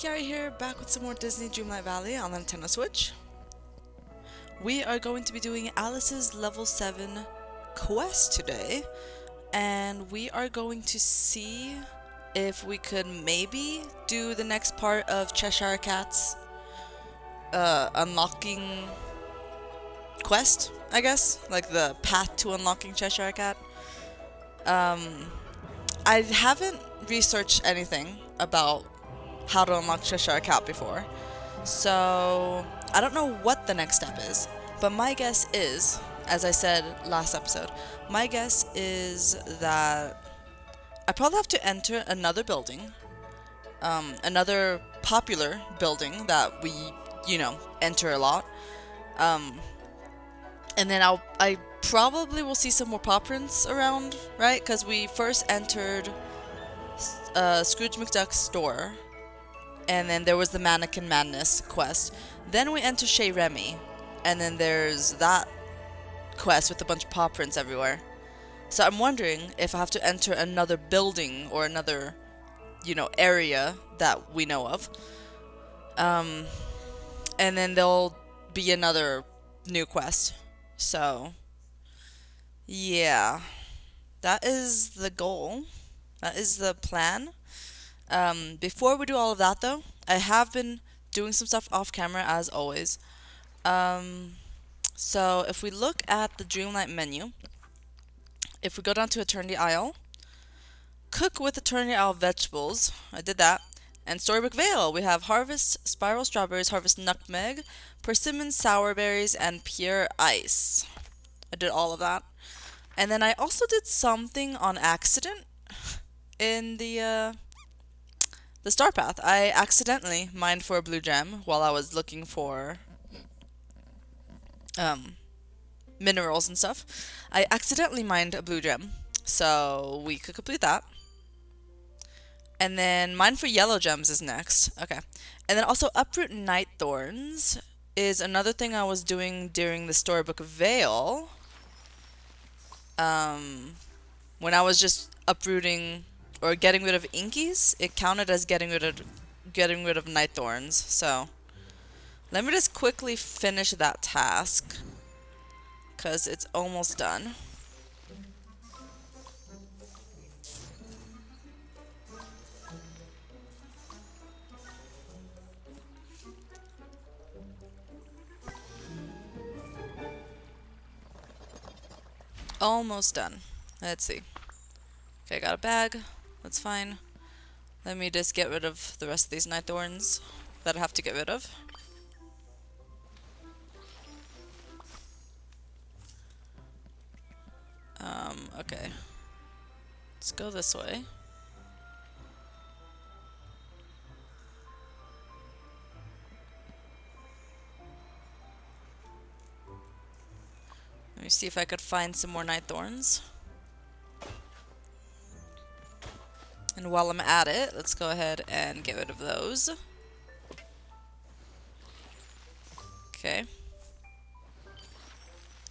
Kiara here, back with some more Disney Dreamlight Valley on the Nintendo Switch. We are going to be doing Alice's level 7 quest today, and we are going to see if we could maybe do the next part of Cheshire Cat's unlocking quest, I guess, like the path to unlocking Cheshire Cat. I haven't researched anything about how to unlock Cheshire Cat before, so I don't know what the next step is, but my guess is, as I said last episode, my guess is that I probably have to enter another building, another popular building that we, enter a lot, and then I probably will see some more paw prints around, right? Because we first entered Scrooge McDuck's store, and then there was the Mannequin Madness quest. Then we enter Chez Remy, and then there's that quest with a bunch of paw prints everywhere. So I'm wondering if I have to enter another building or another, area that we know of. And then there'll be another new quest. So, yeah, that is the goal. That is the plan. Before we do all of that, though, I have been doing some stuff off camera, as always. So if we look at the Dreamlight menu, if we go down to Eternity Isle, cook with Eternity Isle vegetables, I did that, and Storybook Vale, we have harvest spiral strawberries, harvest nutmeg, persimmon sour berries, and pure ice. I did all of that. And then I also did something on accident in the Star Path. I accidentally mined for a blue gem while I was looking for minerals and stuff. I accidentally mined a blue gem, so we could complete that. And then mine for yellow gems is next. Okay. And then also uproot night thorns is another thing I was doing during the Storybook Vale. When I was just uprooting or getting rid of inkies, it counted as getting rid of night thorns. So let me just quickly finish that task, because it's almost done. Almost done. Let's see. Okay, I got a bag. That's fine. Let me just get rid of the rest of these night thorns that I have to get rid of. Okay. Let's go this way. Let me see if I could find some more night thorns. And while I'm at it, let's go ahead and get rid of those. Okay.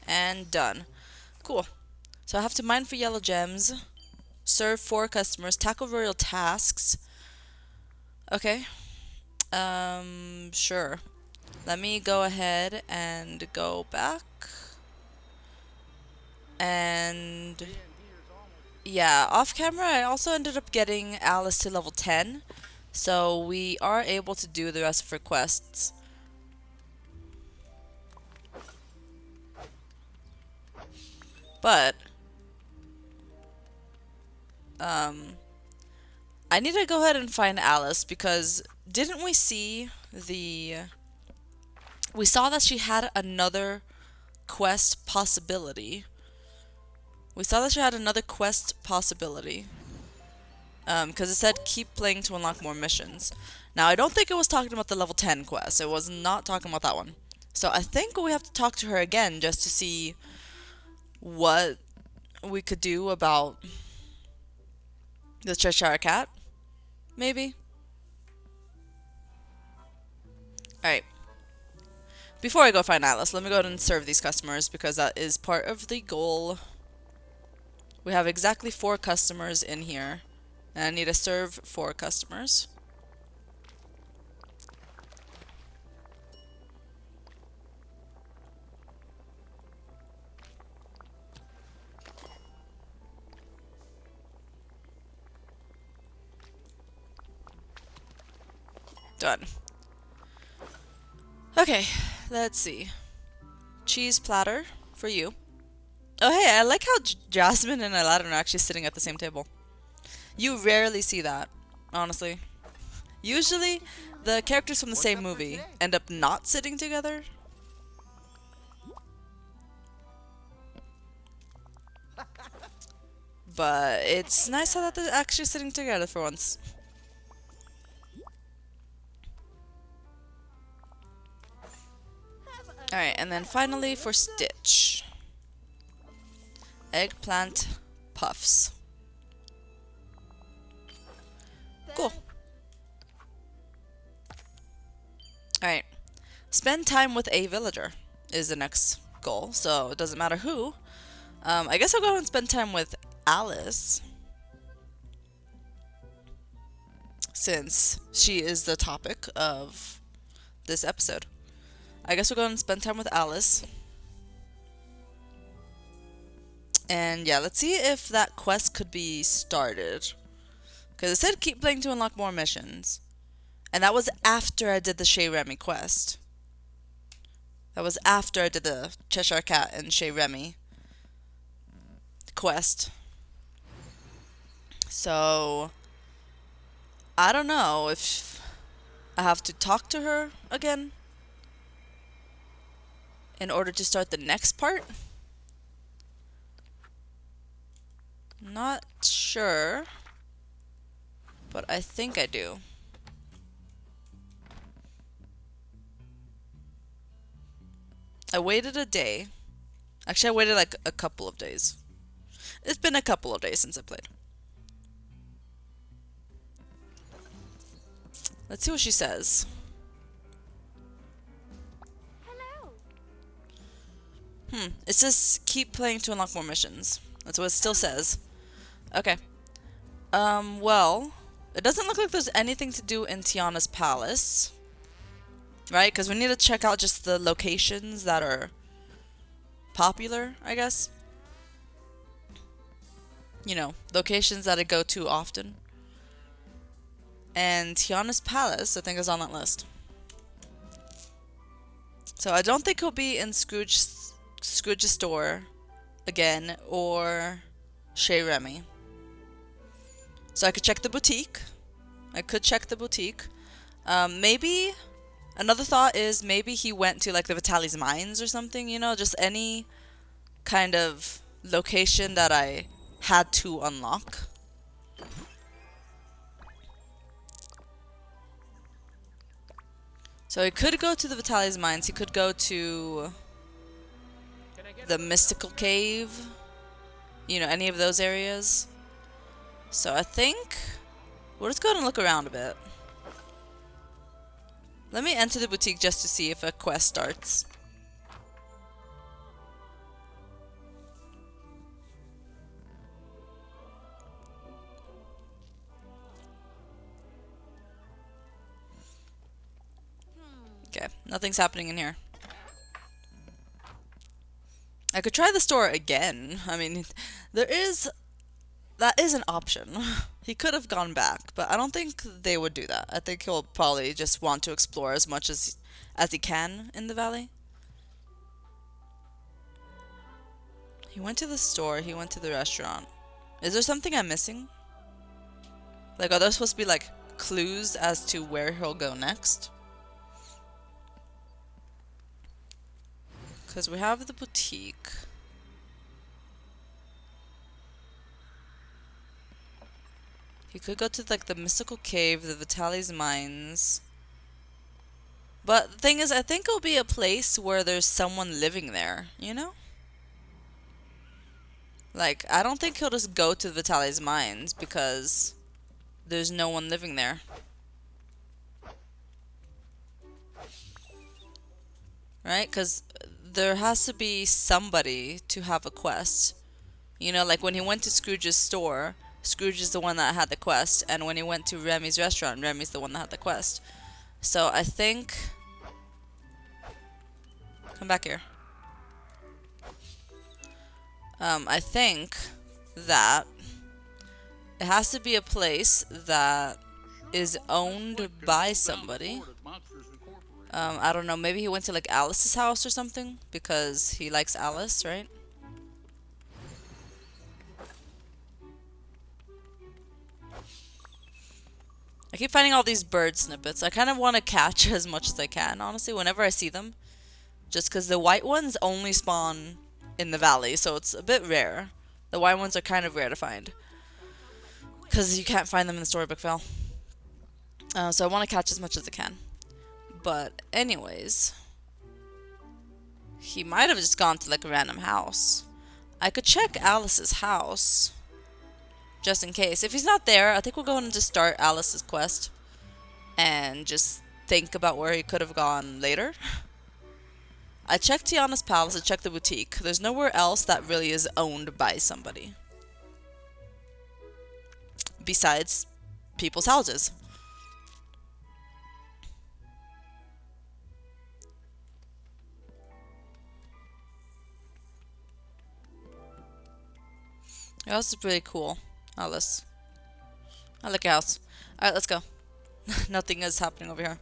And done. Cool. So I have to mine for yellow gems, serve 4 customers, tackle royal tasks. Okay. Sure. Let me go ahead and go back. And yeah, off camera I also ended up getting Alice to level 10, so we are able to do the rest of her quests. But I need to go ahead and find Alice, because didn't we see we saw that she had another quest possibility. Because it said keep playing to unlock more missions. Now, I don't think it was talking about the level 10 quest. It was not talking about that one. So I think we have to talk to her again just to see what we could do about the Cheshire Cat. Maybe. Alright. Before I go find Alice, let me go ahead and serve these customers, because that is part of the goal. We have exactly 4 customers in here, and I need to serve 4 customers. Done. Okay, let's see. Cheese platter for you. Oh hey, I like how Jasmine and Aladdin are actually sitting at the same table. You rarely see that, honestly. Usually, the characters from the same movie end up not sitting together. But it's nice how that they're actually sitting together for once. Alright, and then finally for Stitch. Eggplant puffs. Cool. Alright. Spend time with a villager is the next goal, so it doesn't matter who. I guess I'll go and spend time with Alice, since she is the topic of this episode. I guess we'll go and spend time with Alice. And yeah, let's see if that quest could be started. Because it said keep playing to unlock more missions. And that was after I did the Chez Remy quest. That was after I did the Cheshire Cat and Chez Remy quest. So, I don't know if I have to talk to her again in order to start the next part. Not sure, but I think I do. I waited a day. Actually, I waited like a couple of days. It's been a couple of days since I played. Let's see what she says. Hello. It says keep playing to unlock more missions. That's what it still says. Okay. Well, it doesn't look like there's anything to do in Tiana's palace. Right? Because we need to check out just the locations that are popular, I guess. You know, locations that I go to often. And Tiana's palace, I think, is on that list. So I don't think he'll be in Scrooge's store again, or Chez Remy. So I could check the boutique. Maybe another thought is maybe he went to like the Vitali's mines or something, you know, just any kind of location that I had to unlock. So he could go to the Vitali's mines, he could go to the mystical cave, you know, any of those areas. So I think we'll just go and look around a bit. Let me enter the boutique just to see if a quest starts. Okay, nothing's happening in here. I could try the store again. I mean, that is an option. He could have gone back, but I don't think they would do that. I think he'll probably just want to explore as much as he can in the valley. He went to the store, he went to the restaurant. Is there something I'm missing? Like, are there supposed to be like clues as to where he'll go next? Because we have the boutique. He could go to like the mystical cave, the Vitali's mines. But the thing is, I think it'll be a place where there's someone living there, you know? Like, I don't think he'll just go to the Vitali's mines because there's no one living there. Right? Because there has to be somebody to have a quest. You know, like when he went to Scrooge's store, Scrooge is the one that had the quest, and when he went to Remy's restaurant, Remy's the one that had the quest. So I think... Come back here. I think that it has to be a place that is owned by somebody. I don't know, maybe he went to like Alice's house or something because he likes Alice, right? I keep finding all these bird snippets. I kind of want to catch as much as I can, honestly, whenever I see them. Just because the white ones only spawn in the valley, so it's a bit rare. The white ones are kind of rare to find. Because you can't find them in the storybook file. So I want to catch as much as I can. But anyways, he might have just gone to like a random house. I could check Alice's house. Just in case. If he's not there, I think we'll go ahead and just start Alice's quest. And just think about where he could have gone later. I checked Tiana's palace, I checked the boutique. There's nowhere else that really is owned by somebody. Besides people's houses. Your house is pretty cool, Alice. I like your house. Alright, let's go. Nothing is happening over here.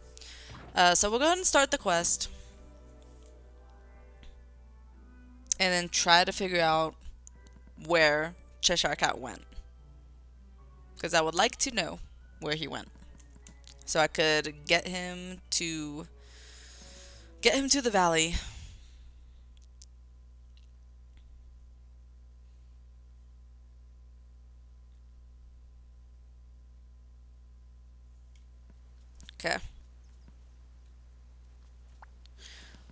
So we'll go ahead and start the quest. And then try to figure out where Cheshire Cat went. Because I would like to know where he went. So I could get him to the valley. Okay.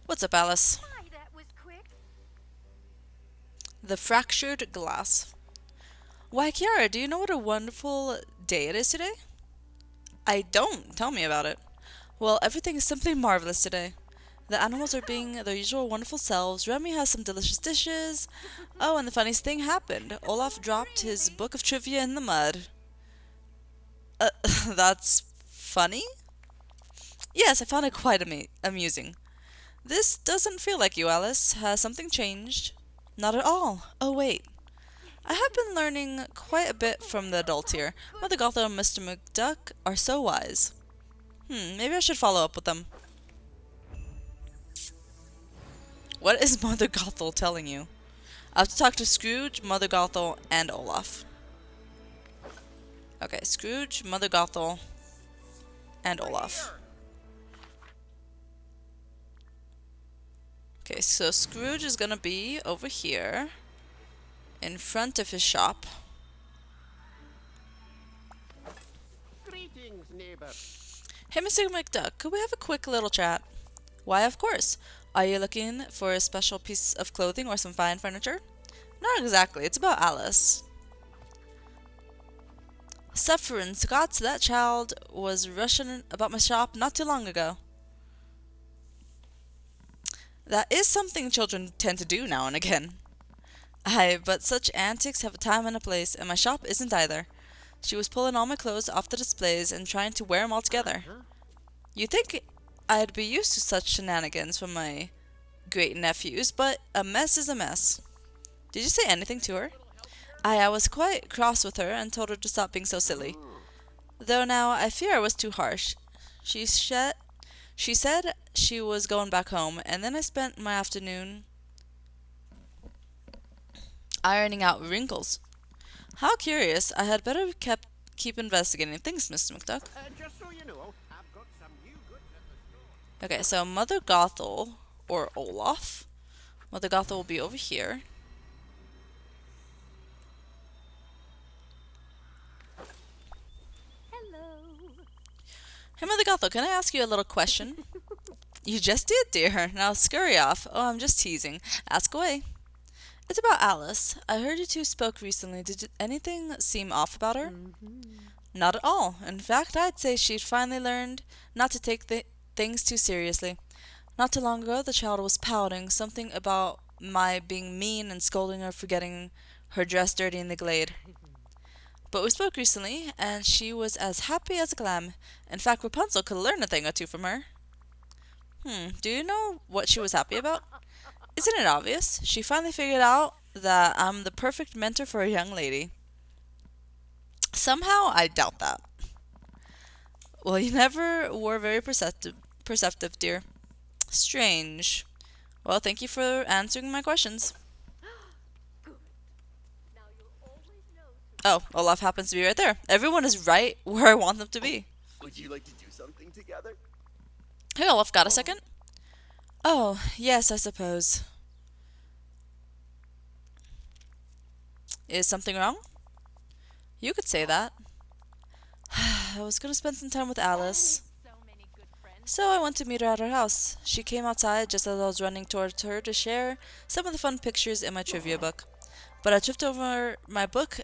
What's up, Alice? Hi, that was quick. The fractured glass. Why, Kiara, do you know what a wonderful day it is today? I don't. Tell me about it. Well, everything is simply marvelous today. The animals are being their usual wonderful selves. Remy has some delicious dishes. Oh, and the funniest thing happened. Olaf dropped his book of trivia in the mud. That's funny? Yes, I found it quite amusing. This doesn't feel like you, Alice. Has something changed? Not at all. Oh, wait. I have been learning quite a bit from the adults here. Mother Gothel and Mr. McDuck are so wise. Maybe I should follow up with them. What is Mother Gothel telling you? I have to talk to Scrooge, Mother Gothel, and Olaf. Okay, Scrooge, Mother Gothel, and Olaf. Okay, so Scrooge is gonna be over here in front of his shop. Greetings, neighbor. Hey, Mr. McDuck, could we have a quick little chat? Why, of course. Are you looking for a special piece of clothing or some fine furniture? Not exactly. It's about Alice. Suffering Scots, that child was rushing about my shop not too long ago. That is something children tend to do now and again. Aye, but such antics have a time and a place, and my shop isn't either. She was pulling all my clothes off the displays and trying to wear 'em all together. You'd think I'd be used to such shenanigans from my great nephews, but a mess is a mess. Did you say anything to her? Aye, I was quite cross with her and told her to stop being so silly. Though now I fear I was too harsh. She said she was going back home, and then I spent my afternoon ironing out wrinkles. How curious. I had better keep investigating things, Mr. McDuck. Just so you know, I've got some new goods at the store. Okay, so Mother Gothel, or Olaf. Mother Gothel will be over here. Hello. Hey, Mother Gothel, can I ask you a little question? You just did, dear. Now scurry off. Oh, I'm just teasing. Ask away. It's about Alice. I heard you two spoke recently. Did anything seem off about her? Not at all. In fact, I'd say she'd finally learned not to take things too seriously. Not too long ago, the child was pouting something about my being mean and scolding her for getting her dress dirty in the glade. But we spoke recently, and she was as happy as a clam. In fact, Rapunzel could learn a thing or two from her. Do you know what she was happy about? Isn't it obvious? She finally figured out that I'm the perfect mentor for a young lady. Somehow, I doubt that. Well, you never were very perceptive, dear. Strange. Well, thank you for answering my questions. Oh, Olaf happens to be right there. Everyone is right where I want them to be. Would you like to do something together? Hey, Olaf, got a second? Oh, yes, I suppose. Is something wrong? You could say that. I was gonna spend some time with Alice. So I went to meet her at her house. She came outside just as I was running towards her to share some of the fun pictures in my trivia book. But I tripped over my book.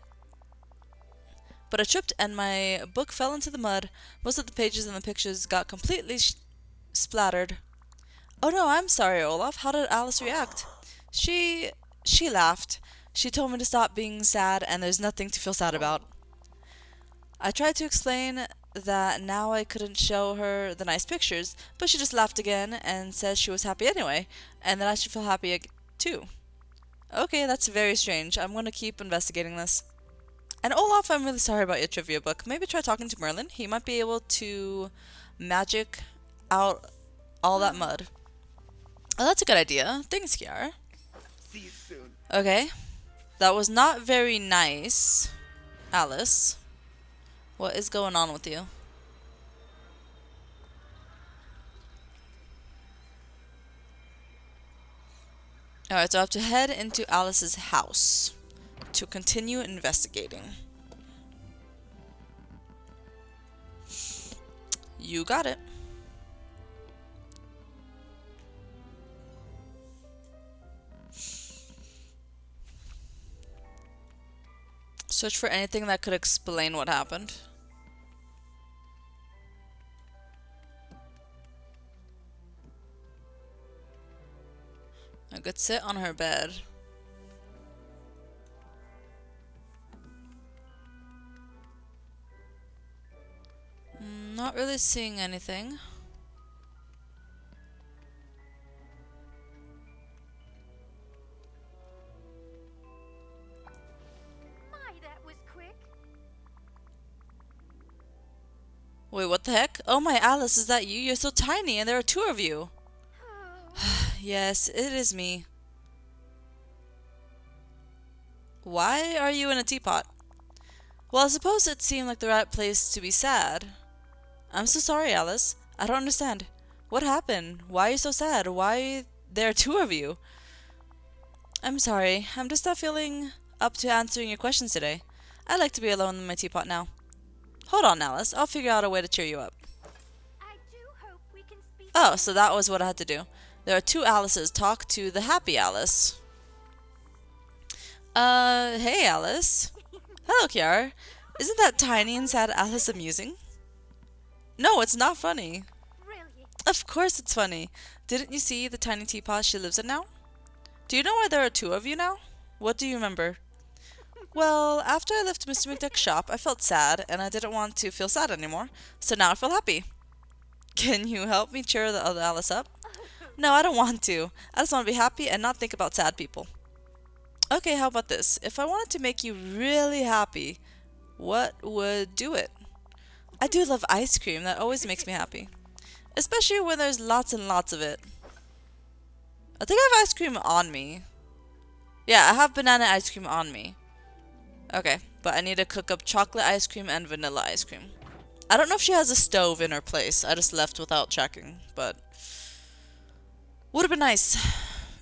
But I tripped and my book fell into the mud. Most of the pages in the pictures got completely splattered. Oh no, I'm sorry, Olaf. How did Alice react? She laughed. She told me to stop being sad and there's nothing to feel sad about. I tried to explain that now I couldn't show her the nice pictures, but she just laughed again and said she was happy anyway, and that I should feel happy too. Okay, that's very strange. I'm going to keep investigating this. And Olaf, I'm really sorry about your trivia book. Maybe try talking to Merlin. He might be able to magic out all that mud. Oh, that's a good idea. Thanks, Kiara. See you soon. Okay. That was not very nice, Alice. What is going on with you? Alright, so I have to head into Alice's house to continue investigating. You got it. Search for anything that could explain what happened. I could sit on her bed. Not really seeing anything. My, that was quick. Wait, what the heck? Oh my, Alice, is that you? You're so tiny and there are two of you. Yes, it is me. Why are you in a teapot? Well, I suppose it seemed like the right place to be sad. I'm so sorry, Alice. I don't understand. What happened? Why are you so sad? Why there are two of you? I'm sorry. I'm just not feeling up to answering your questions today. I'd like to be alone in my teapot now. Hold on, Alice. I'll figure out a way to cheer you up. I do hope we can speak. Oh, so that was what I had to do. There are two Alices. Talk to the happy Alice. Hey, Alice. Hello, Kiara. Isn't that tiny and sad Alice amusing? No, it's not funny. Brilliant. Of course it's funny. Didn't you see the tiny teapot she lives in now? Do you know why there are two of you now? What do you remember? Well, after I left Mr. McDuck's shop, I felt sad, and I didn't want to feel sad anymore, so now I feel happy. Can you help me cheer the other Alice up? No, I don't want to. I just want to be happy and not think about sad people. Okay, how about this? If I wanted to make you really happy, what would do it? I do love ice cream. That always makes me happy. Especially when there's lots and lots of it. I think I have ice cream on me. Yeah, I have banana ice cream on me. Okay, but I need to cook up chocolate ice cream and vanilla ice cream. I don't know if she has a stove in her place. I just left without checking, but would have been nice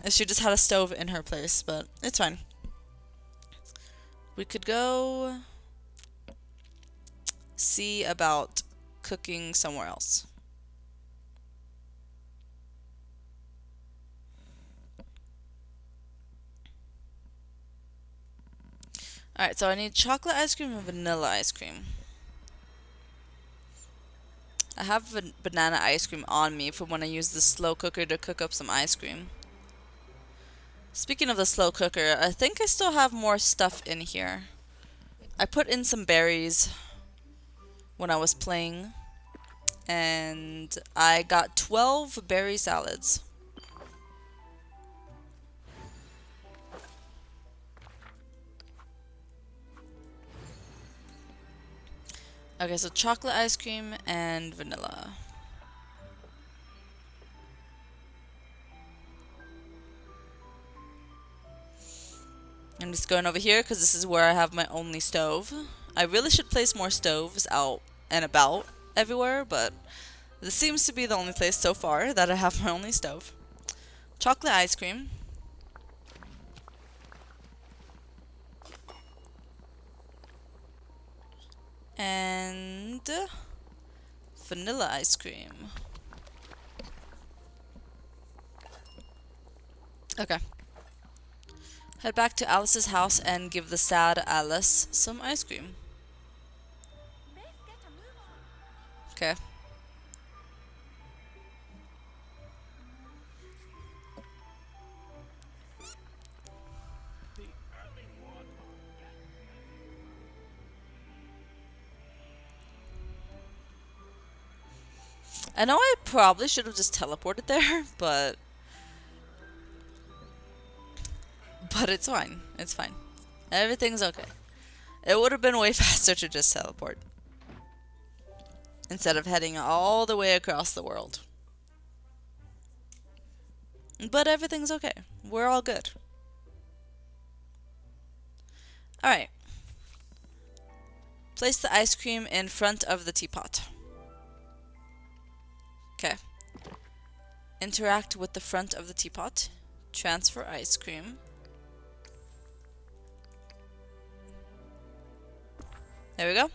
if she just had a stove in her place, but it's fine. We could go see about cooking somewhere else. Alright, so I need chocolate ice cream and vanilla ice cream. I have banana ice cream on me from when I used the slow cooker to cook up some ice cream. Speaking of the slow cooker, I think I still have more stuff in here. I put in some berries when I was playing, and I got 12 berry salads. Okay, so chocolate ice cream and vanilla. I'm just going over here because this is where I have my only stove. I really should place more stoves out and about everywhere, but this seems to be the only place so far that I have my only stove. Chocolate ice cream. And vanilla ice cream. Okay. Head back to Alice's house and give the sad Alice some ice cream. Best get a move on. Okay. I know I probably should have just teleported there, but it's fine. It's fine. Everything's okay. It would have been way faster to just teleport instead of heading all the way across the world. But everything's okay. We're all good. Alright. Place the ice cream in front of the teapot. Okay. Interact with the front of the teapot. Transfer ice cream. There we go.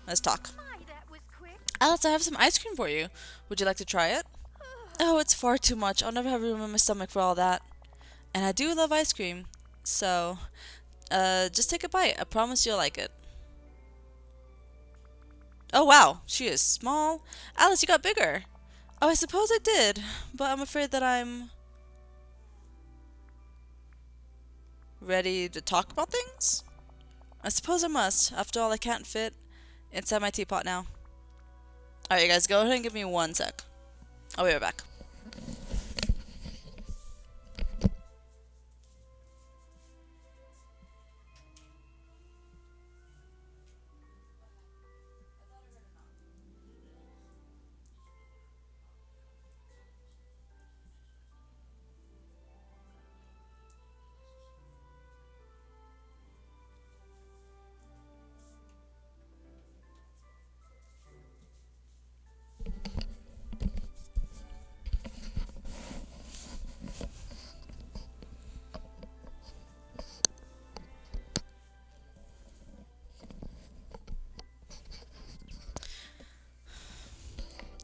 Let's talk. My, that was quick. Alice, I have some ice cream for you. Would you like to try it? Oh, it's far too much. I'll never have room in my stomach for all that. And I do love ice cream. So, just take a bite. I promise you'll like it. Oh, wow. She is small. Alice, you got bigger. Oh, I suppose I did. But I'm afraid that I'm ready to talk about things? I suppose I must. After all, I can't fit inside my teapot now. Alright, you guys, go ahead and give me 1 sec. I'll be right back.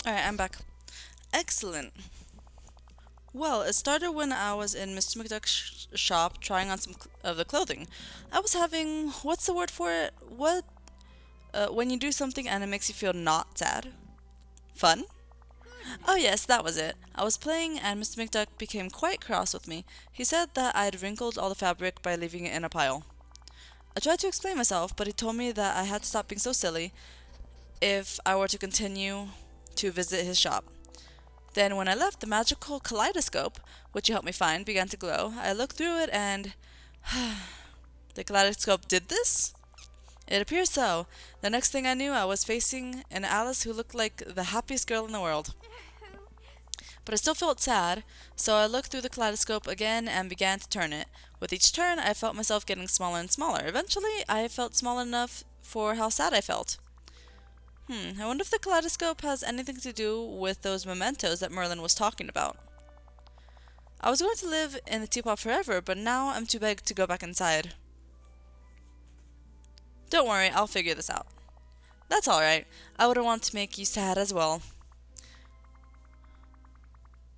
Alright, I'm back. Excellent. Well, it started when I was in Mr. McDuck's shop trying on some of the clothing. I was having, what's the word for it? When you do something and it makes you feel not sad? Fun? Oh yes, that was it. I was playing and Mr. McDuck became quite cross with me. He said that I had wrinkled all the fabric by leaving it in a pile. I tried to explain myself, but he told me that I had to stop being so silly if I were to continue to visit his shop. Then when I left, the magical kaleidoscope, which you helped me find, began to glow. I looked through it and the kaleidoscope did this? It appears so. The next thing I knew, I was facing an Alice who looked like the happiest girl in the world. But I still felt sad, so I looked through the kaleidoscope again and began to turn it. With each turn, I felt myself getting smaller and smaller. Eventually, I felt small enough for how sad I felt. I wonder if the kaleidoscope has anything to do with those mementos that Merlin was talking about. I was going to live in the teapot forever, but now I'm too big to go back inside. Don't worry, I'll figure this out. That's alright. I wouldn't want to make you sad as well.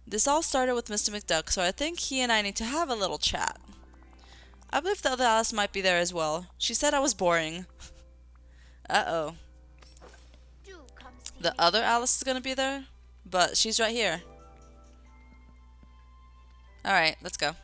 This all started with Mr. McDuck, so I think he and I need to have a little chat. I believe the other Alice might be there as well. She said I was boring. Uh-oh. Do come see The me. other Alice is gonna be there? But she's right here. Alright, let's go.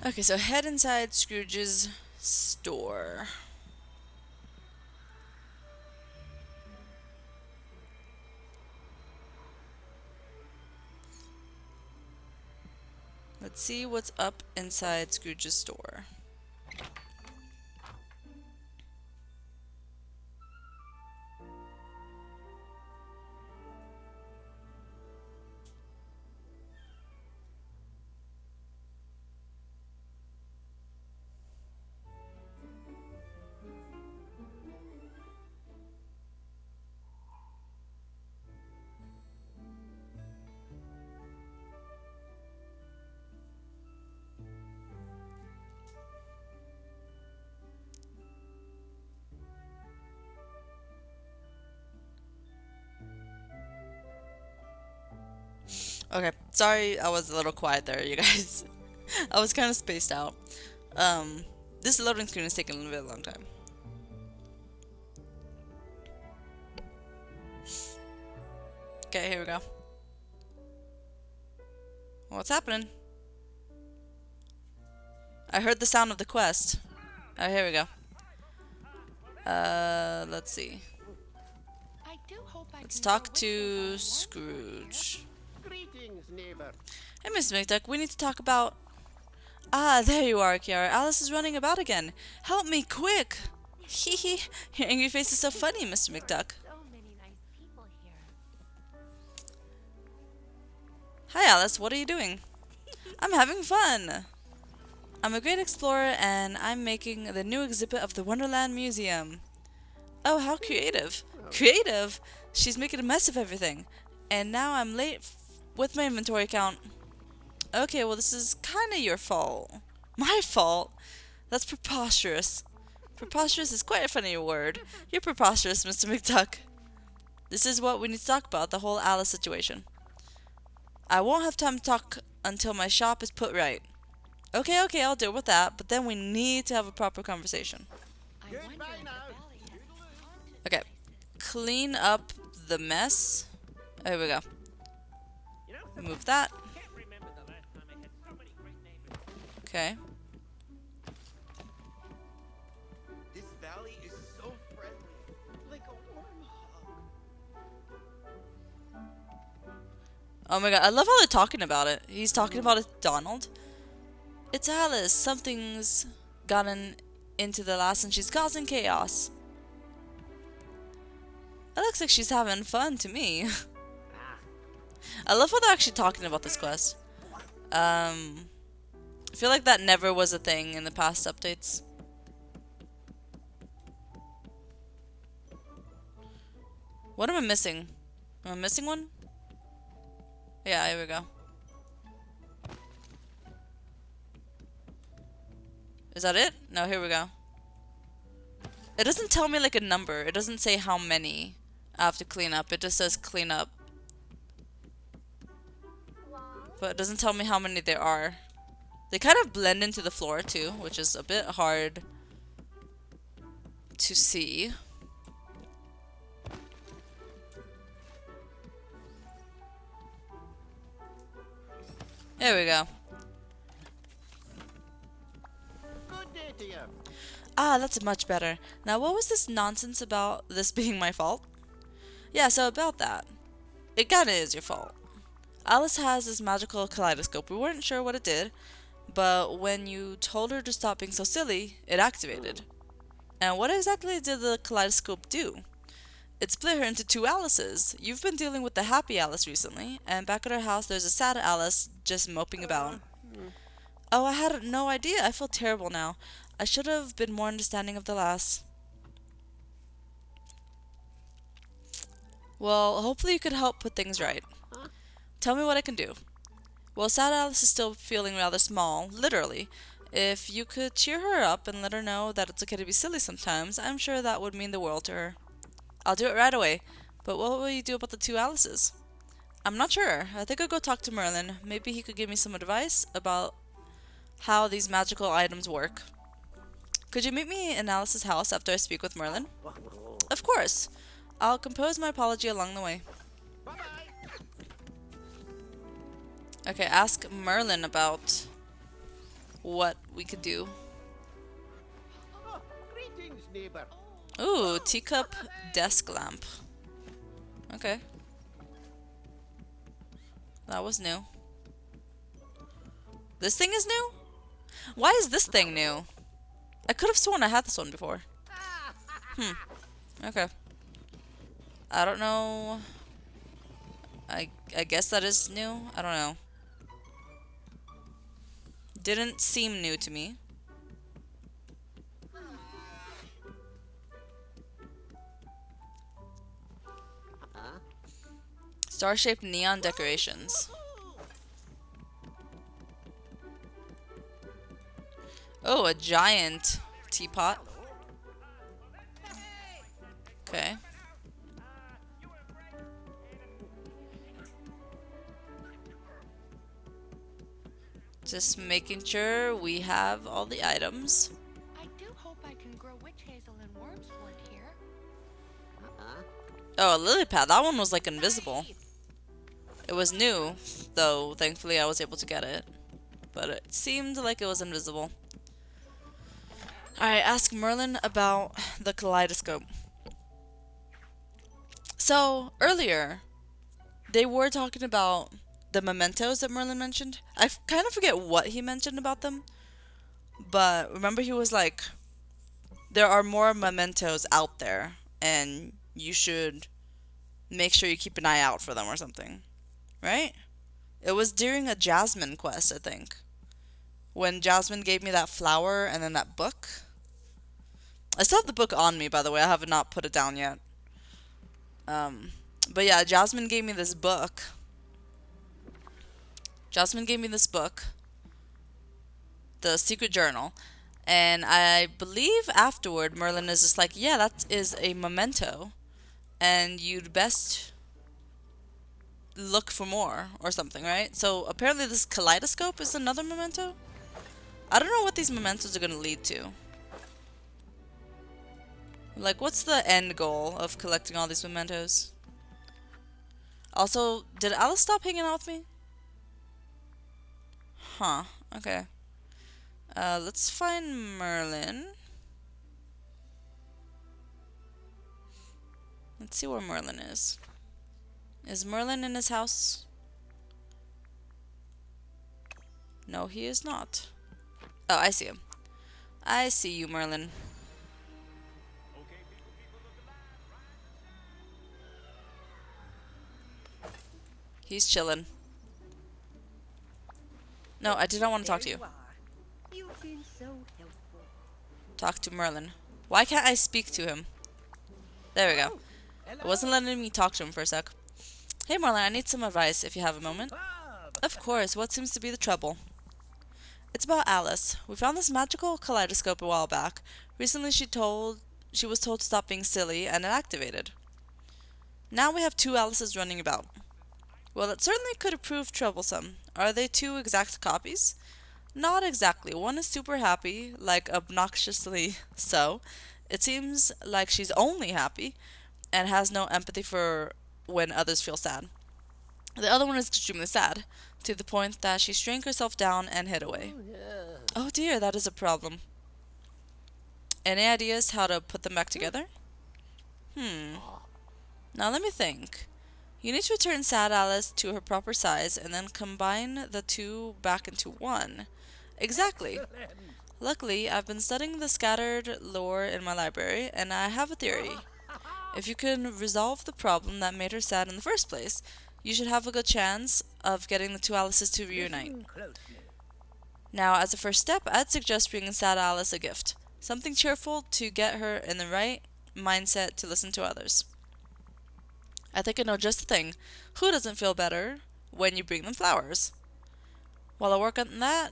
Okay, so head inside Scrooge's store. Let's see what's up inside Scrooge's store. Okay, sorry I was a little quiet there, you guys. I was kind of spaced out. This loading screen is taking a really long time. Okay, here we go. What's happening? I heard the sound of the quest. Oh, here we go. Let's see. I do hope I Let's can talk go with to you for Scrooge. Greetings, neighbor. Hey, Miss McDuck, we need to talk about... Ah, there you are, Kiara. Alice is running about again. Help me, quick! Hee hee. Your angry face is so funny, Mr. McDuck. so many nice people here. Hi, Alice. What are you doing? I'm having fun. I'm a great explorer, and I'm making the new exhibit of the Wonderland Museum. Oh, how creative. Creative? She's making a mess of everything. And now I'm late with my inventory count. Okay, well, this is kind of your fault. My fault? That's preposterous. Preposterous is quite a funny word. You're preposterous, Mr. McDuck. This is what we need to talk about, the whole Alice situation. I won't have time to talk until my shop is put right. Okay, I'll deal with that, but then we need to have a proper conversation. I Goodbye wonder if now. the valley has haunted. Okay, clean up the mess. Oh, here we go. You know, Move that. I can't remember the last time I had so many great neighbors. Okay. This valley is so friendly, like a warm hug. Oh my god, I love how they're talking about it. He's talking about it, Donald. It's Alice. Something's gotten into the lass and she's causing chaos. It looks like she's having fun to me. I love how they're actually talking about this quest. I feel like that never was a thing in the past updates. What am I missing? Am I missing one? Yeah, here we go. Is that it? No, here we go. It doesn't tell me like a number. It doesn't say how many I have to clean up. It just says clean up. But it doesn't tell me how many there are. They kind of blend into the floor too, which is a bit hard to see. There we go. Good day to you. Ah, that's much better. Now, what was this nonsense about this being my fault? Yeah, so about that. It kinda is your fault. Alice has this magical kaleidoscope. We weren't sure what it did, but when you told her to stop being so silly, it activated. And what exactly did the kaleidoscope do? It split her into two Alices. You've been dealing with the happy Alice recently, and back at her house there's a sad Alice just moping about. Oh, I had no idea. I feel terrible now. I should have been more understanding of the lass. Well, hopefully you could help put things right. Tell me what I can do. Well, sad Alice is still feeling rather small, literally. If you could cheer her up and let her know that it's okay to be silly sometimes, I'm sure that would mean the world to her. I'll do it right away. But what will you do about the two Alices? I'm not sure. I think I'll go talk to Merlin. Maybe he could give me some advice about how these magical items work. Could you meet me in Alice's house after I speak with Merlin? Of course. I'll compose my apology along the way. Bye-bye. Okay, ask Merlin about what we could do. Oh, greetings, neighbor. Ooh, teacup desk lamp. Okay. That was new. This thing is new? Why is this thing new? I could have sworn I had this one before. Okay. I don't know. I guess that is new. I don't know. Didn't seem new to me. Star-shaped neon decorations. Oh, a giant teapot. Okay. Just making sure we have all the items. I do hope I can grow witch hazel and wormswood here. Oh, a lily pad. That one was like invisible. It was new, though thankfully I was able to get it. But it seemed like it was invisible. Alright, ask Merlin about the kaleidoscope. So, earlier, they were talking about the mementos that Merlin mentioned. I kind of forget what he mentioned about them. But remember he was like, there are more mementos out there, and you should make sure you keep an eye out for them or something. Right? It was during a Jasmine quest, I think. When Jasmine gave me that flower and then that book. I still have the book on me, by the way. I have not put it down yet. But yeah, Jasmine gave me this book. The Secret Journal. And I believe afterward, Merlin is just like, yeah, that is a memento. And you'd best look for more or something, right? So apparently this kaleidoscope is another memento. I don't know what these mementos are going to lead to. Like, what's the end goal of collecting all these mementos? Also, did Alice stop hanging out with me? Huh, okay. Let's find Merlin. Let's see where Merlin is. Is Merlin in his house? No, he is not. Oh, I see him. I see you, Merlin. He's chillin'. No, I did not want to talk to you. You've been so helpful. Talk to Merlin. Why can't I speak to him? There we go. It wasn't letting me talk to him for a sec. Hey Merlin, I need some advice if you have a moment. Of course, what seems to be the trouble? It's about Alice. We found this magical kaleidoscope a while back. Recently she was told to stop being silly and it activated. Now we have two Alices running about. Well, it certainly could have proved troublesome. Are they two exact copies? Not exactly. One is super happy, like obnoxiously so. It seems like she's only happy and has no empathy for when others feel sad. The other one is extremely sad, to the point that she shrank herself down and hid away. Oh dear, that is a problem. Any ideas how to put them back together? Now let me think. You need to return Sad Alice to her proper size and then combine the two back into one. Exactly. Luckily, I've been studying the scattered lore in my library, and I have a theory. If you can resolve the problem that made her sad in the first place, you should have a good chance of getting the two Alices to reunite. Now, as a first step, I'd suggest bringing Sad Alice a gift. Something cheerful to get her in the right mindset to listen to others. I think I know just the thing. Who doesn't feel better when you bring them flowers? While I work on that,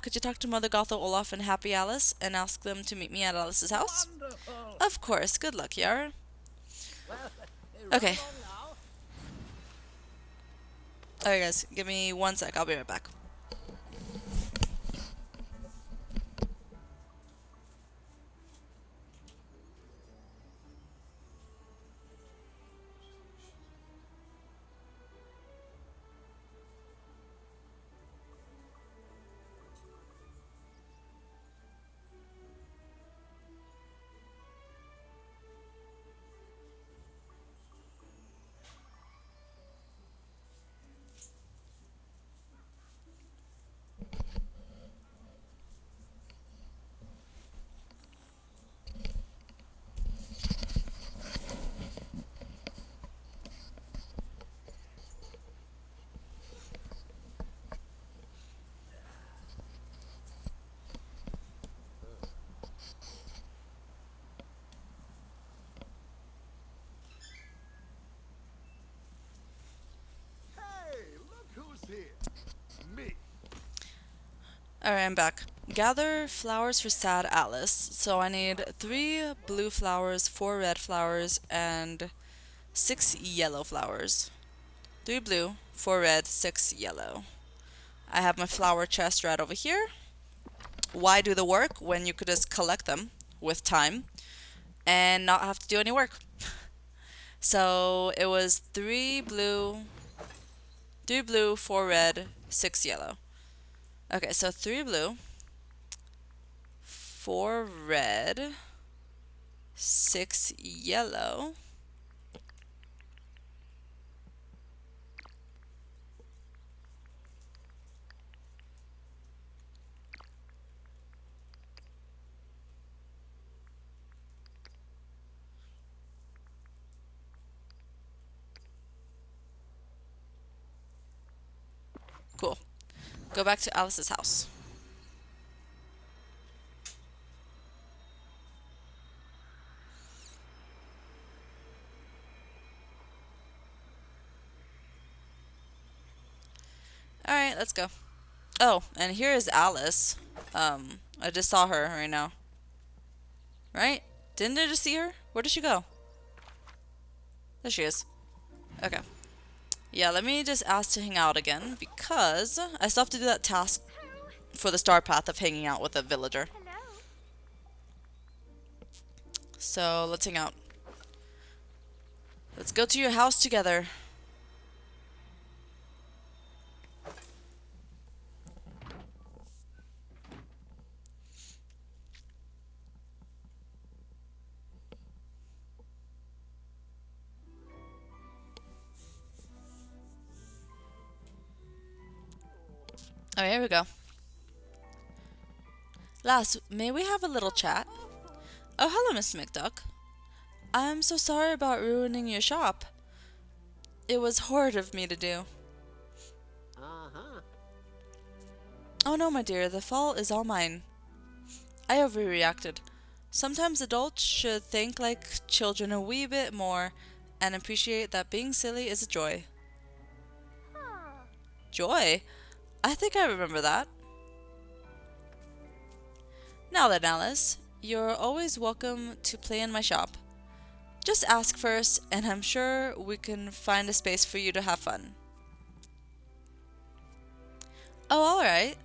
could you talk to Mother Gotha, Olaf, and Happy Alice and ask them to meet me at Alice's house? Wonderful. Of course. Good luck, Yara. Okay. Alright guys, give me 1 sec. I'll be right back. Alright, I'm back. Gather flowers for sad Alice. So I need 3 blue flowers, 4 red flowers, and 6 yellow flowers. 3 blue, 4 red, 6 yellow. I have my flower chest right over here. Why do the work when you could just collect them with time and not have to do any work? So it was 3 blue, 4 red, 6 yellow. Okay, so 3 blue, 4 red, 6 yellow. Cool. Go back to Alice's house. Alright, let's go. Oh, and here is Alice. I just saw her right now. Right? Didn't I just see her? Where did she go? There she is. Okay. Yeah, let me just ask to hang out again because I still have to do that task for the star path of hanging out with a villager. Hello. So let's hang out. Let's go to your house together. Oh, here we go. Lass, may we have a little chat? Oh, hello, Miss McDuck. I'm so sorry about ruining your shop. It was horrid of me to do. Uh-huh. Oh no, my dear, the fault is all mine. I overreacted. Sometimes adults should think like children a wee bit more and appreciate that being silly is a joy. Joy? I think I remember that. Now then, Alice, you're always welcome to play in my shop. Just ask first, and I'm sure we can find a space for you to have fun. Oh, alright.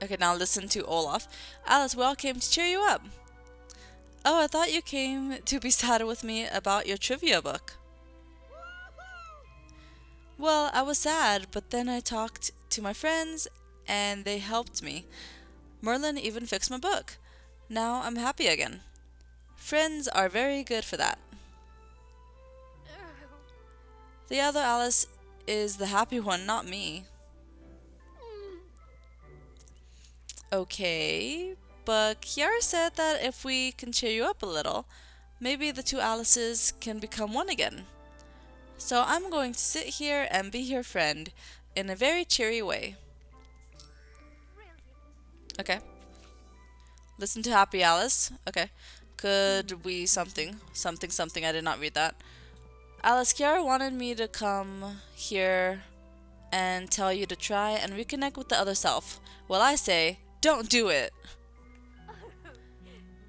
Okay, now listen to Olaf. Alice, we all came to cheer you up. Oh, I thought you came to be sad with me about your trivia book. Well, I was sad, but then I talked to my friends, and they helped me. Merlin even fixed my book. Now I'm happy again. Friends are very good for that. The other Alice is the happy one, not me. Okay, but Kiara said that if we can cheer you up a little, maybe the 2 Alices can become one again. So I'm going to sit here and be your friend in a very cheery way. Okay. Listen to Happy Alice. Okay. Could we something, I did not read that. Alice, Kiara wanted me to come here and tell you to try and reconnect with the other self. Well, I say, don't do it.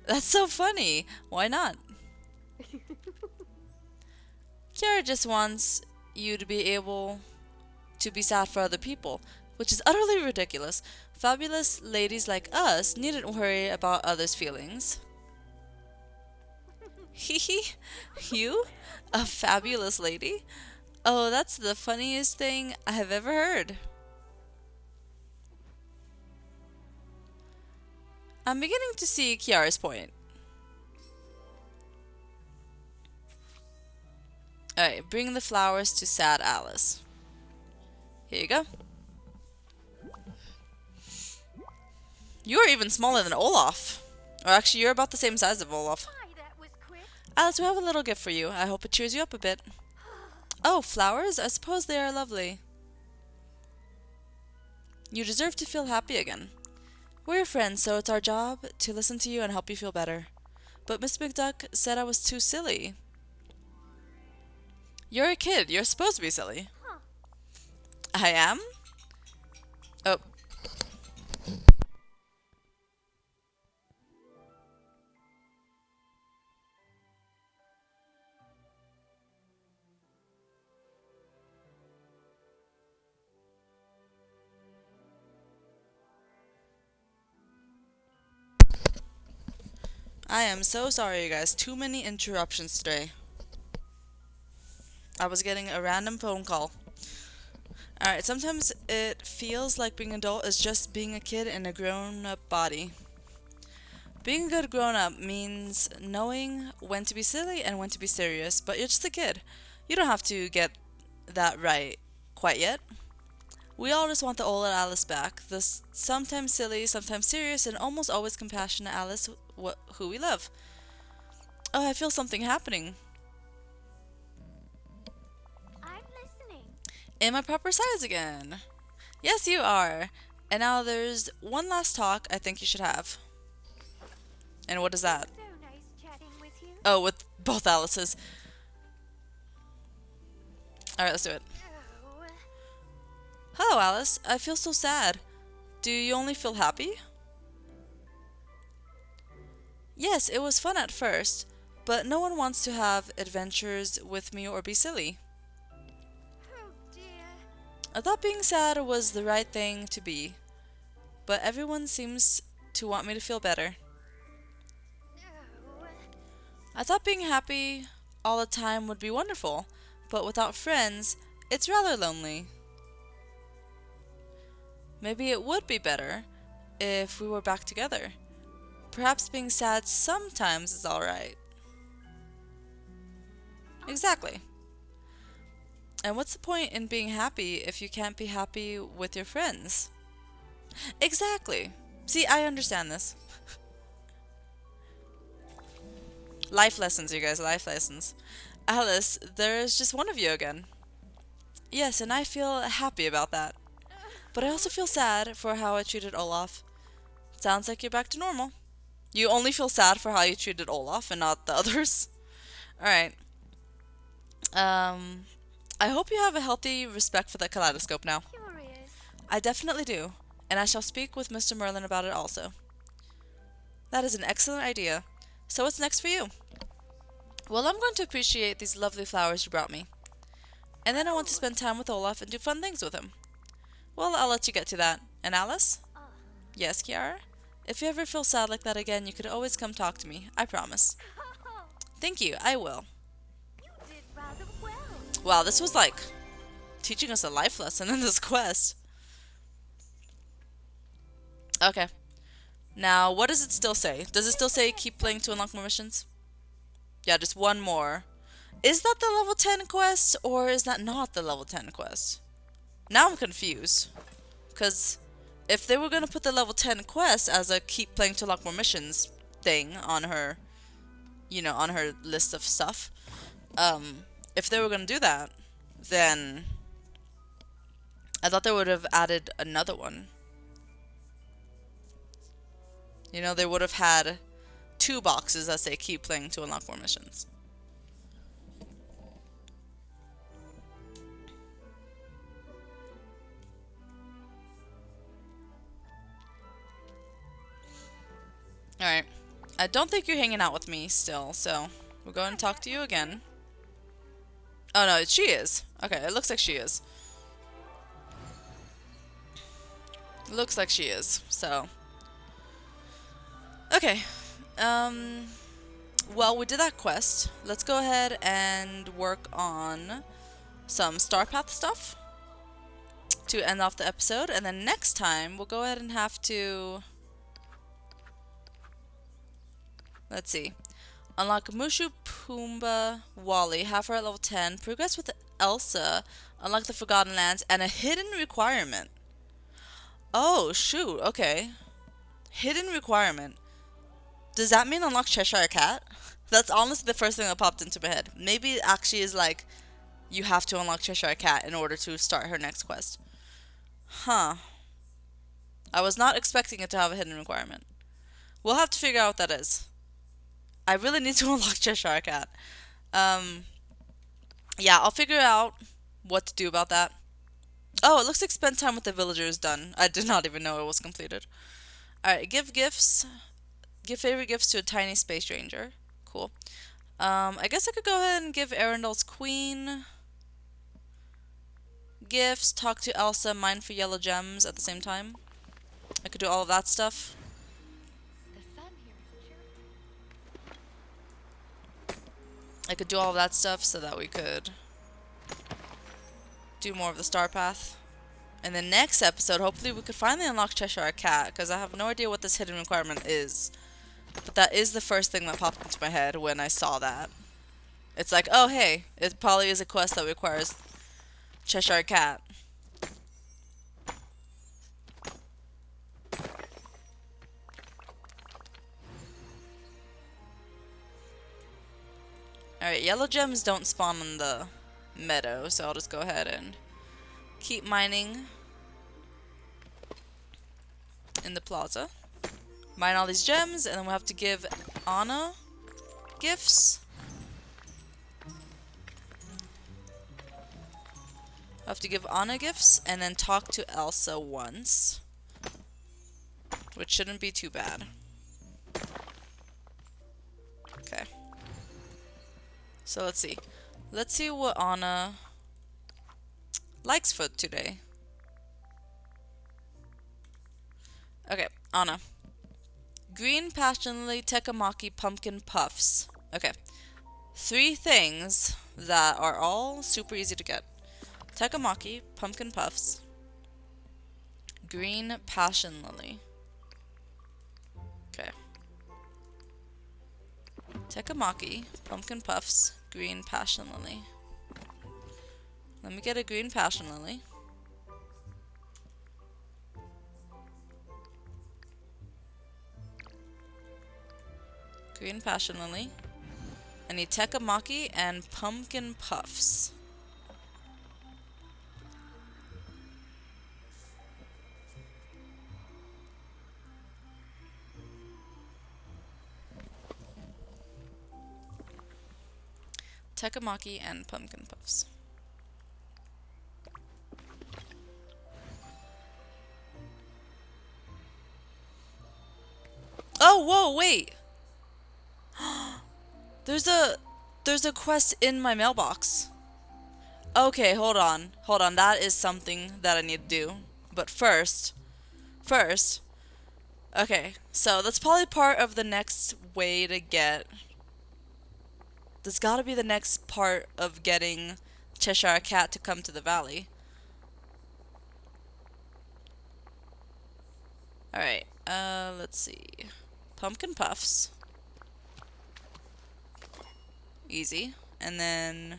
That's so funny. Why not? Kiara just wants you to be able to be sad for other people, which is utterly ridiculous. Fabulous ladies like us needn't worry about others' feelings. Hehe, you? A fabulous lady? Oh, that's the funniest thing I have ever heard. I'm beginning to see Kiara's point. Alright, bring the flowers to sad Alice. Here you go. You're even smaller than Olaf. Or actually, you're about the same size of Olaf. Hi, that was quick. Alice, we have a little gift for you. I hope it cheers you up a bit. Oh, flowers? I suppose they are lovely. You deserve to feel happy again. We're your friends, so it's our job to listen to you and help you feel better. But Miss McDuck said I was too silly. You're a kid. You're supposed to be silly. I am? Oh. I am so sorry, you guys. Too many interruptions today. I was getting a random phone call. Alright, sometimes it feels like being an adult is just being a kid in a grown-up body. Being a good grown-up means knowing when to be silly and when to be serious, but you're just a kid. You don't have to get that right quite yet. We all just want the old Alice back, the sometimes silly, sometimes serious, and almost always compassionate Alice who we love. Oh, I feel something happening. I'm listening. In my proper size again. Yes, you are. And now there's one last talk I think you should have. And what is that? So nice chatting with you. Oh, with both Alices. Alright, let's do it. Oh, Hello, Alice. I feel so sad. Do you only feel happy? Yes, it was fun at first, but no one wants to have adventures with me or be silly. oh dear. I thought being sad was the right thing to be, but everyone seems to want me to feel better. Oh, I thought being happy all the time would be wonderful, but without friends, it's rather lonely. Maybe it would be better if we were back together. Perhaps being sad sometimes is alright. Exactly. And what's the point in being happy if you can't be happy with your friends? Exactly. See, I understand this. Life lessons, you guys, life lessons. Alice, there's just one of you again. Yes, and I feel happy about that. But I also feel sad for how I treated Olaf. Sounds like you're back to normal. You only feel sad for how you treated Olaf and not the others? Alright. I hope you have a healthy respect for that kaleidoscope now. curious. I definitely do, and I shall speak with Mr. Merlin about it also. That is an excellent idea. So what's next for you? Well, I'm going to appreciate these lovely flowers you brought me. And then I want to spend time with Olaf and do fun things with him. Well, I'll let you get to that. And Alice? Yes, Kiara? If you ever feel sad like that again, you could always come talk to me. I promise. Thank you, I will. You did rather well. Wow, this was like teaching us a life lesson in this quest. Okay. Now, what does it still say? Does it still say keep playing to unlock more missions? Yeah, just one more. Is that the level 10 quest, or is that not the level 10 quest? Now I'm confused. Because if they were going to put the level 10 quest as a keep playing to unlock more missions thing on her, you know, on her list of stuff, if they were going to do that, then I thought they would have added another one. You know, they would have had 2 boxes that say keep playing to unlock more missions. Alright. I don't think you're hanging out with me still, so we're going to talk to you again. Oh no, she is. Okay, it looks like she is. Looks like she is, so. Okay. Well, we did that quest. Let's go ahead and work on some Star Path stuff to end off the episode, and then next time we'll go ahead and have to, let's see, unlock Mushu, Pumbaa, Wally, Jafar at level 10, progress with Elsa, unlock the Forgotten Lands, and a hidden requirement. Oh, shoot, okay. Hidden requirement. Does that mean unlock Cheshire Cat? That's honestly the first thing that popped into my head. Maybe it actually is like, you have to unlock Cheshire Cat in order to start her next quest. Huh. I was not expecting it to have a hidden requirement. We'll have to figure out what that is. I really need to unlock Cheshire Cat. Yeah, I'll figure out what to do about that. Oh, it looks like spend time with the villager is done. I did not even know it was completed. Alright, give gifts. Give favorite gifts to a tiny space ranger. Cool. I guess I could go ahead and give Arundel's queen gifts, talk to Elsa, mine for yellow gems at the same time. I could do all of that stuff. The sun here is cheerful. I could do all of that stuff so that we could do more of the star path. And then next episode, hopefully we could finally unlock Cheshire Cat, because I have no idea what this hidden requirement is. But that is the first thing that popped into my head when I saw that. It's like, oh hey, it probably is a quest that requires Cheshire Cat. Alright, yellow gems don't spawn on the meadow, so I'll just go ahead and keep mining in the plaza. Mine all these gems, and then we'll have to give Anna gifts. I have to give Anna gifts, and then talk to Elsa once. Which shouldn't be too bad. Okay. So let's see. Let's see what Anna likes for today. Okay, Anna. Green passionately tekamaki pumpkin puffs. Okay. 3 things that are all super easy to get. Tekamaki, pumpkin puffs. Green passion lily. Okay. Tekamaki, pumpkin puffs, green passion lily. Let me get a green passion lily. Green passion lily. I need tekamaki and pumpkin puffs. Tekamaki and pumpkin puffs. Oh, whoa, wait. There's a quest in my mailbox. Okay, hold on. Hold on. That is something that I need to do. But first, okay. So that's probably part of the next way to get. There's got to be the next part of getting Cheshire Cat to come to the valley. Alright, let's see. Pumpkin puffs. Easy. And then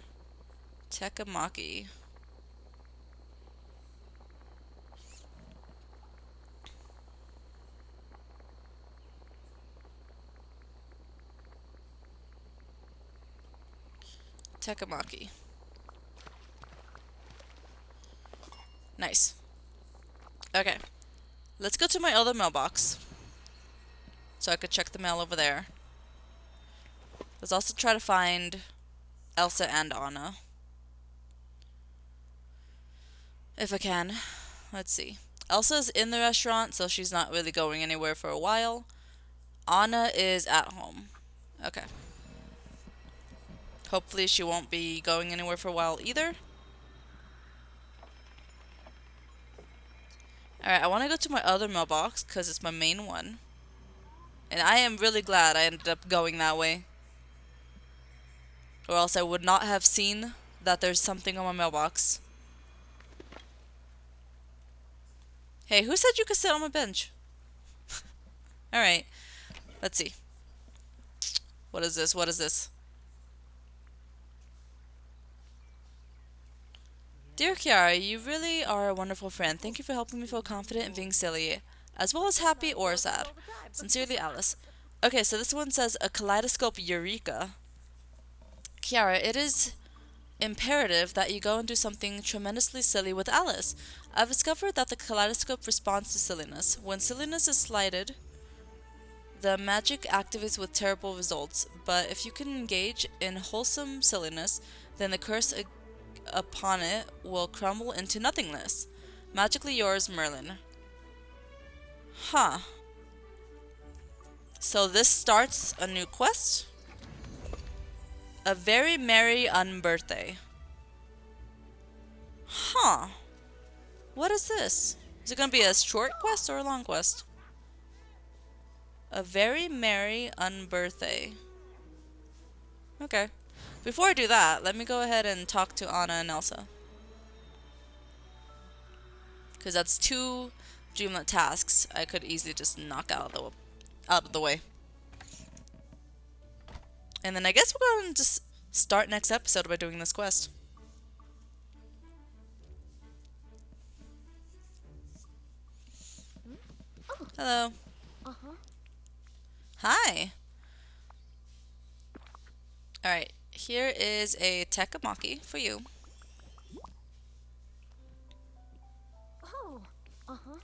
tekamaki. Tekamaki. Nice. Okay. Let's go to my other mailbox. So I could check the mail over there. Let's also try to find Elsa and Anna. If I can. Let's see. Elsa's in the restaurant, so she's not really going anywhere for a while. Anna is at home. Okay. Hopefully she won't be going anywhere for a while either. Alright, I want to go to my other mailbox because it's my main one. And I am really glad I ended up going that way. Or else I would not have seen that there's something on my mailbox. Hey, who said you could sit on my bench? Alright, let's see. What is this? What is this? Dear Kiara, you really are a wonderful friend. Thank you for helping me feel confident and being silly, as well as happy or sad. Sincerely, Alice. Okay, so this one says a kaleidoscope eureka. Kiara, it is imperative that you go and do something tremendously silly with Alice. I've discovered that the kaleidoscope responds to silliness. When silliness is slighted, the magic activates with terrible results. But if you can engage in wholesome silliness, then the curse upon it will crumble into nothingness. Magically yours, Merlin. Huh. So this starts a new quest. A very merry unbirthday. Huh. What is this? Is it gonna be a short quest or a long quest? A very merry unbirthday. Okay. Before I do that, let me go ahead and talk to Anna and Elsa. Because that's 2 Dreamlight tasks I could easily just knock out of the way. And then I guess we're going to just start next episode by doing this quest. Hello. Uh-huh. Hi. Alright, here is a Tekamaki for you. Oh. Uh-huh.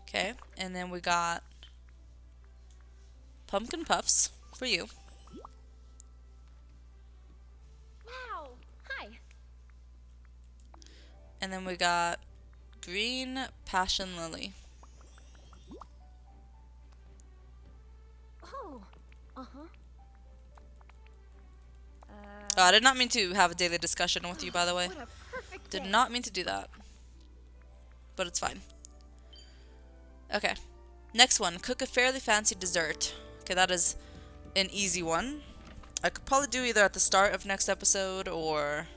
Okay, and then we got Pumpkin Puffs for you. Wow. Hi. And then we got Green Passion Lily. Oh. Uh-huh. Oh, I did not mean to have a daily discussion with you, by the way. What a perfect Did day. not mean to do that. But it's fine. Okay. Next one. Cook a fairly fancy dessert. Okay, that is an easy one. I could probably do either at the start of next episode or...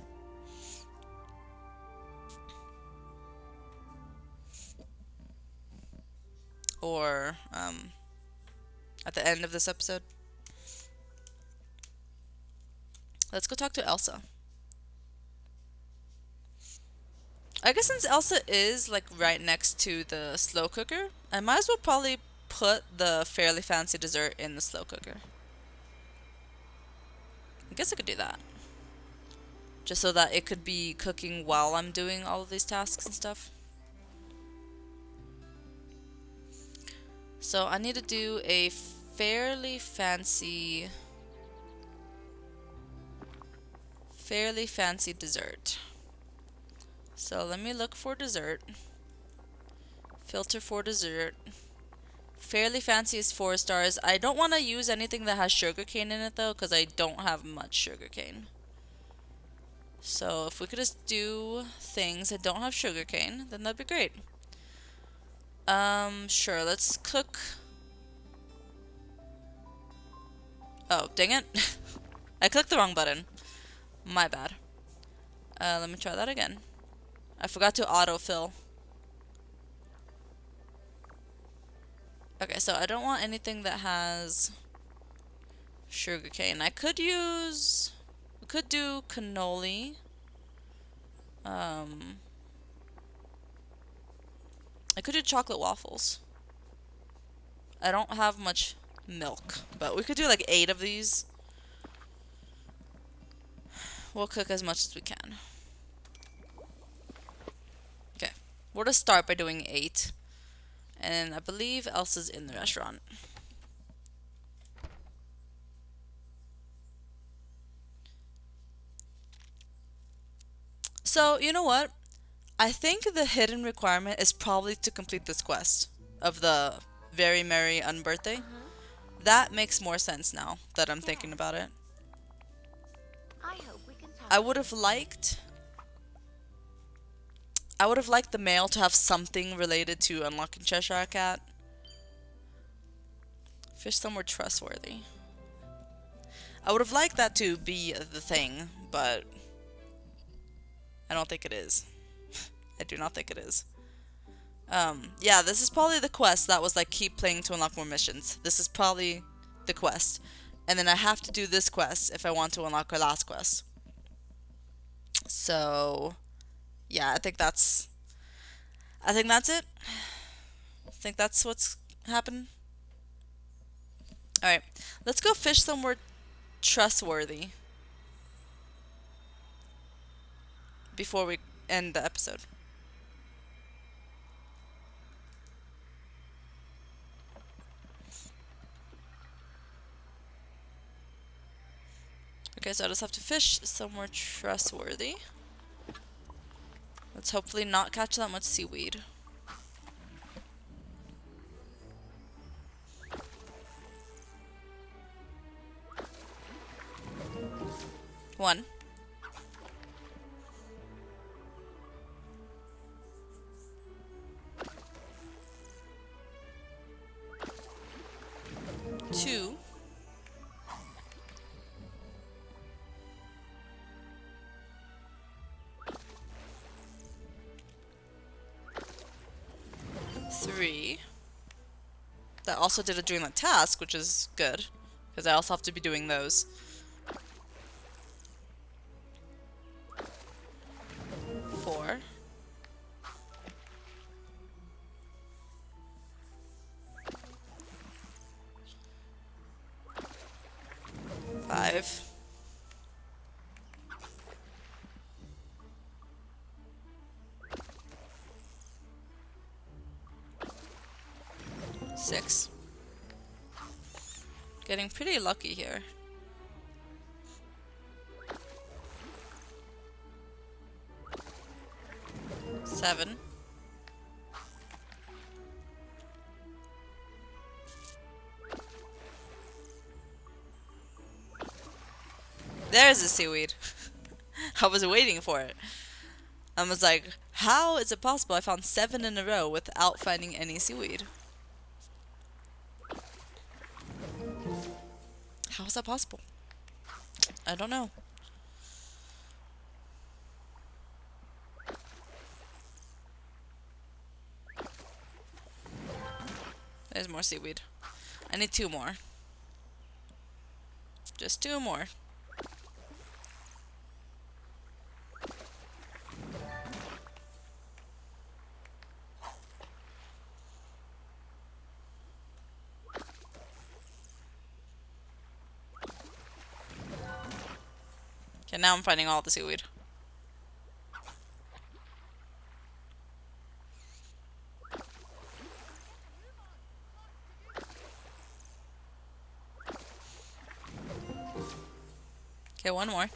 at the end of this episode. Let's go talk to Elsa. I guess since Elsa is like right next to the slow cooker, I might as well probably put the fairly fancy dessert in the slow cooker. I guess I could do that. Just so that it could be cooking while I'm doing all of these tasks and stuff. So I need to do a fairly fancy dessert. So let me look for dessert. Filter for dessert. Fairly fancy is 4 stars. I don't want to use anything that has sugarcane in it though, because I don't have much sugarcane. So if we could just do things that don't have sugarcane, then that'd be great. Sure, let's cook. Oh, dang it. I clicked the wrong button. My bad. Let me try that again. I forgot to autofill. Okay, so I don't want anything that has sugarcane. I could use... We could do cannoli. I could do chocolate waffles. I don't have much milk, but we could do like 8 of these. We'll cook as much as we can. Okay, we'll just start by doing 8. And I believe Elsa's in the restaurant. So, you know what? I think the hidden requirement is probably to complete this quest of the Very Merry Unbirthday. That makes more sense now that I'm thinking about it. I hope we can talk. I would have liked the mail to have something related to unlocking Cheshire Cat. Fish somewhere trustworthy. I would have liked that to be the thing, but I don't think it is. I do not think it is. Yeah, this is probably the quest that was like keep playing to unlock more missions. This is probably the quest. And then I have to do this quest if I want to unlock our last quest. So, yeah, I think that's it. I think that's what's happened. Alright, let's go fish somewhere trustworthy before we end the episode. Okay, so I just have to fish somewhere trustworthy. Let's hopefully not catch that much seaweed. One. Two. Three. That also did a Dreamlight task, which is good, because I also have to be doing those. 4. 5. 6. Getting pretty lucky here. 7. There's the seaweed. I was waiting for it. I was like, how is it possible I found 7 in a row without finding any seaweed? How is that possible? I don't know. There's more seaweed. I need 2 more. Just 2 more. Okay, now I'm finding all the seaweed. Okay, 1 more.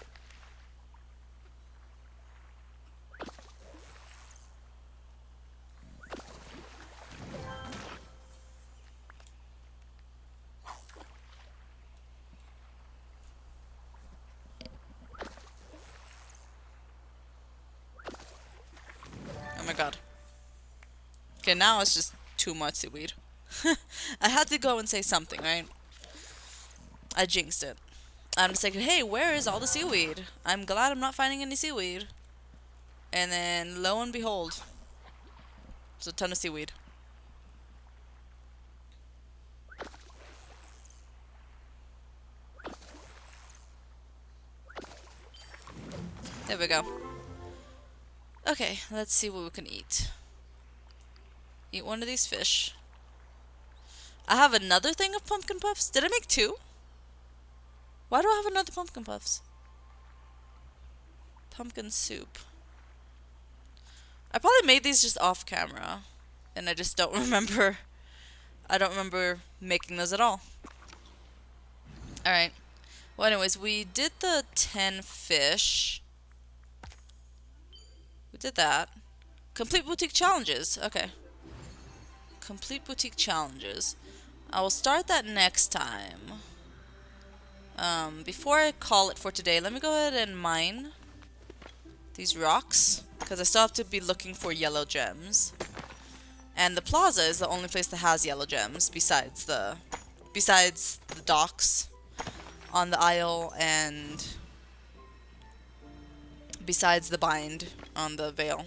Oh my god. Okay, now it's just too much seaweed. I had to go and say something, right? I jinxed it. I'm just like, hey, where is all the seaweed? I'm glad I'm not finding any seaweed. And then, lo and behold, there's a ton of seaweed. There we go. Okay, let's see what we can eat. Eat one of these fish. I have another thing of pumpkin puffs. Did I make 2? Why do I have another pumpkin puffs? Pumpkin soup. I probably made these just off camera. And I just don't remember. I don't remember making those at all. Alright. Well, anyways, we did the 10 fish. We did that. Complete boutique challenges. Okay. Complete boutique challenges. I will start that next time. Before I call it for today, let me go ahead and mine these rocks, because I still have to be looking for yellow gems. And the plaza is the only place that has yellow gems besides the docks on the isle and besides the bind on the veil.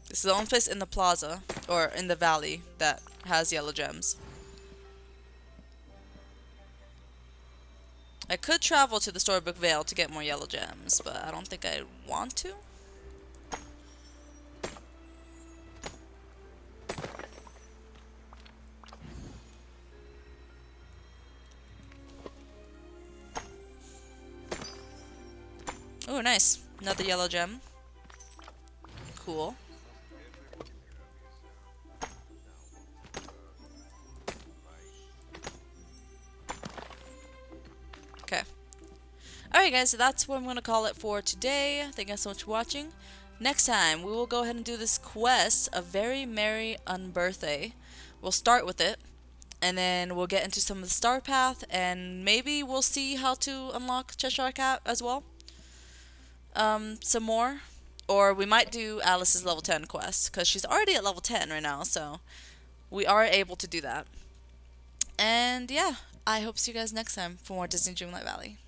This is the only place in the plaza or in the valley that has yellow gems. I could travel to the Storybook Vale to get more yellow gems, but I don't think I want to. Oh, nice. Another yellow gem. Cool. Okay. Alright guys, so that's what I'm going to call it for today. Thank you guys so much for watching. Next time, we will go ahead and do this quest, A Very Merry Unbirthday. We'll start with it, and then we'll get into some of the star path, and maybe we'll see how to unlock Cheshire Cat as well. Some more. Or we might do Alice's level 10 quest, because she's already at level 10 right now, so we are able to do that. And yeah, I hope to see you guys next time for more Disney Dreamlight Valley.